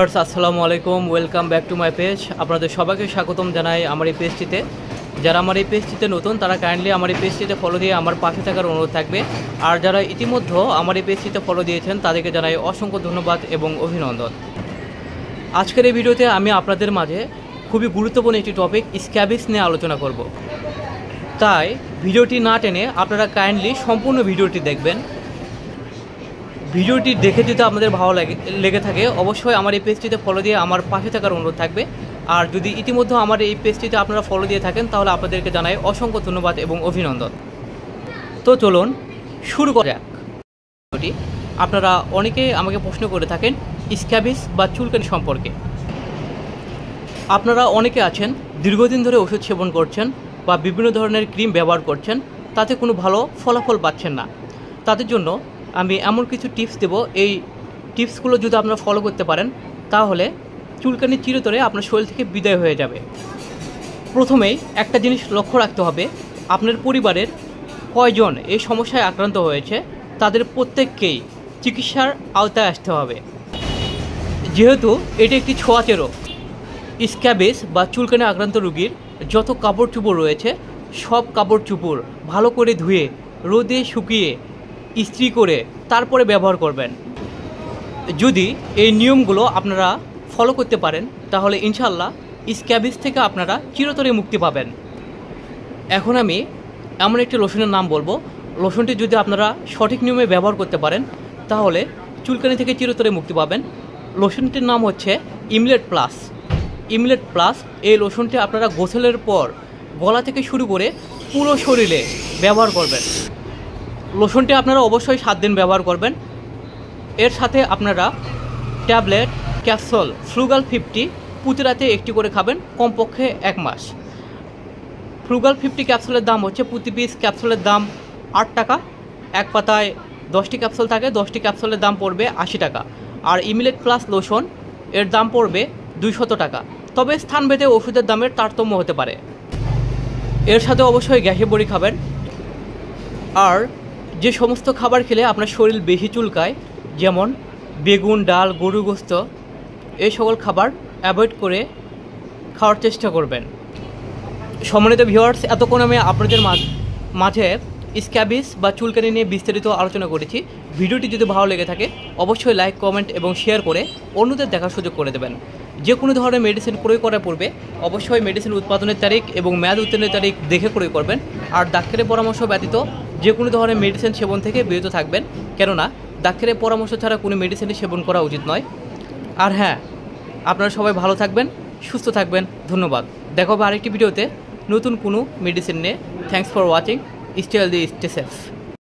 আসসালামু আলাইকুম, welcome back to my page. আপনাদের সবাইকে স্বাগতম জানাই আমার এই পেজটিতে। যারা আমার এই পেজটিতে নতুন তারা কাইন্ডলি আমার এই পেজটিতে ফলো দিয়ে আমার পাশে থাকার অনুরোধ থাকবে। আর যারা ইতিমধ্যে আমার এই পেজটিতে ফলো দিয়েছেন তাদেরকে জানাই অসংখ্য ধন্যবাদ এবং অভিনন্দন। আজকের এই ভিডিওতে আমি আপনাদের মাঝে খুবই গুরুত্বপূর্ণ একটি টপিক স্ক্যাবিস নিয়ে আলোচনা করব। তাই ভিডিওটি না টেনে আপনারা কাইন্ডলি সম্পূর্ণ ভিডিওটি দেখবেন। ভিডিওটি দেখে যদি আপনাদের ভালো লেগে থাকে অবশ্যই আমার এই পেজটিতে ফলো দিয়ে আমার পাশে থাকার অনুরোধ থাকবে। আর যদি ইতিমধ্যে আমার এই পেজটিতে আপনারা ফলো দিয়ে থাকেন তাহলে আপনাদেরকে জানাই অসংখ্য ধন্যবাদ এবং অভিনন্দন। তো চলুন শুরু করা যাক। আপনারা অনেকেই আমাকে প্রশ্ন করে থাকেন স্ক্যাবিস বা চুলকানি সম্পর্কে। আপনারা অনেকে আছেন দীর্ঘদিন ধরে ওষুধ সেবন করছেন বা বিভিন্ন ধরনের ক্রিম ব্যবহার করছেন, তাতে কোনো ভালো ফলাফল পাচ্ছেন না। তাদের জন্য আমি এমন কিছু টিপস দেব, এই টিপসগুলো যদি আপনারা ফলো করতে পারেন তাহলে চুলকানি চিরতরে আপনার শরীর থেকে বিদায় হয়ে যাবে। প্রথমেই একটা জিনিস লক্ষ্য রাখতে হবে, আপনার পরিবারের কয়জন এই সমস্যায় আক্রান্ত হয়েছে তাদের প্রত্যেককেই চিকিৎসার আওতায় আসতে হবে। যেহেতু এটি একটি ছোঁয়াচে রোগ, স্ক্যাবিস বা চুলকানি আক্রান্ত রোগীর যত কাপড় চোপড় রয়েছে সব কাপড় চোপড় ভালো করে ধুয়ে রোদে শুকিয়ে ইস্ত্রি করে তারপরে ব্যবহার করবেন। যদি এই নিয়মগুলো আপনারা ফলো করতে পারেন তাহলে ইনশাল্লাহ স্ক্যাবিস থেকে আপনারা চিরতরে মুক্তি পাবেন। এখন আমি এমন একটি লোশনের নাম বলবো, লোশনটি যদি আপনারা সঠিক নিয়মে ব্যবহার করতে পারেন তাহলে চুলকানি থেকে চিরতরে মুক্তি পাবেন। লোশনটির নাম হচ্ছে ইমলেট প্লাস। ইমলেট প্লাস এই লোশনটি আপনারা গোসলের পর গলা থেকে শুরু করে পুরো শরীরে ব্যবহার করবেন। লোশনটি আপনারা অবশ্যই 7 দিন ব্যবহার করবেন। এর সাথে আপনারা ট্যাবলেট ক্যাপসুল ফ্রুগাল 50 প্রতি রাতে একটি করে খাবেন, কমপক্ষে 1 মাস। ফ্রুগাল 50 ক্যাপসুলের দাম হচ্ছে প্রতি পিস ক্যাপসুলের দাম 8 টাকা। এক পাতায় 10টি ক্যাপসুল থাকে, 10টি ক্যাপসুলের দাম পড়বে 80 টাকা। আর ইমলেট প্লাস লোশন এর দাম পড়বে 200 টাকা। তবে স্থানভেদে ওষুধের দামের তারতম্য হতে পারে। এর সাথে অবশ্যই গ্যাসের বড়ি খাবেন। আর যে সমস্ত খাবার খেলে আপনার শরীর বেশি চুলকায়, যেমন বেগুন, ডাল, গরুর গোশত, এই সকল খাবার অ্যাভয়েড করে খাওয়ার চেষ্টা করবেন। সম্মানিত ভিউয়ার্স, এতক্ষণ আমি আপনাদের মাঝে স্ক্যাবিস বা চুলকানি নিয়ে বিস্তারিত আলোচনা করেছি। ভিডিওটি যদি ভালো লেগে থাকে অবশ্যই লাইক, কমেন্ট এবং শেয়ার করে অন্যদের দেখার সুযোগ করে দেবেন। যে কোনো ধরনের মেডিসিন প্রয়োগ করার পূর্বে অবশ্যই মেডিসিন উৎপাদনের তারিখ এবং মেয়াদ উত্তীর্ণের তারিখ দেখে প্রয়োগ করবেন। আর ডাক্তারের পরামর্শ ব্যতীত যে কোনো ধরনের মেডিসিন সেবন থেকে বিরত থাকবেন, কেননা ডাক্তারের পরামর্শ ছাড়া কোনো মেডিসিনই সেবন করা উচিত নয়। আর হ্যাঁ, আপনারা সবাই ভালো থাকবেন, সুস্থ থাকবেন। ধন্যবাদ। দেখা হবে আরেকটি ভিডিওতে নতুন কোনো মেডিসিন নিয়ে। Thanks for watching. Stay healthy, stay safe.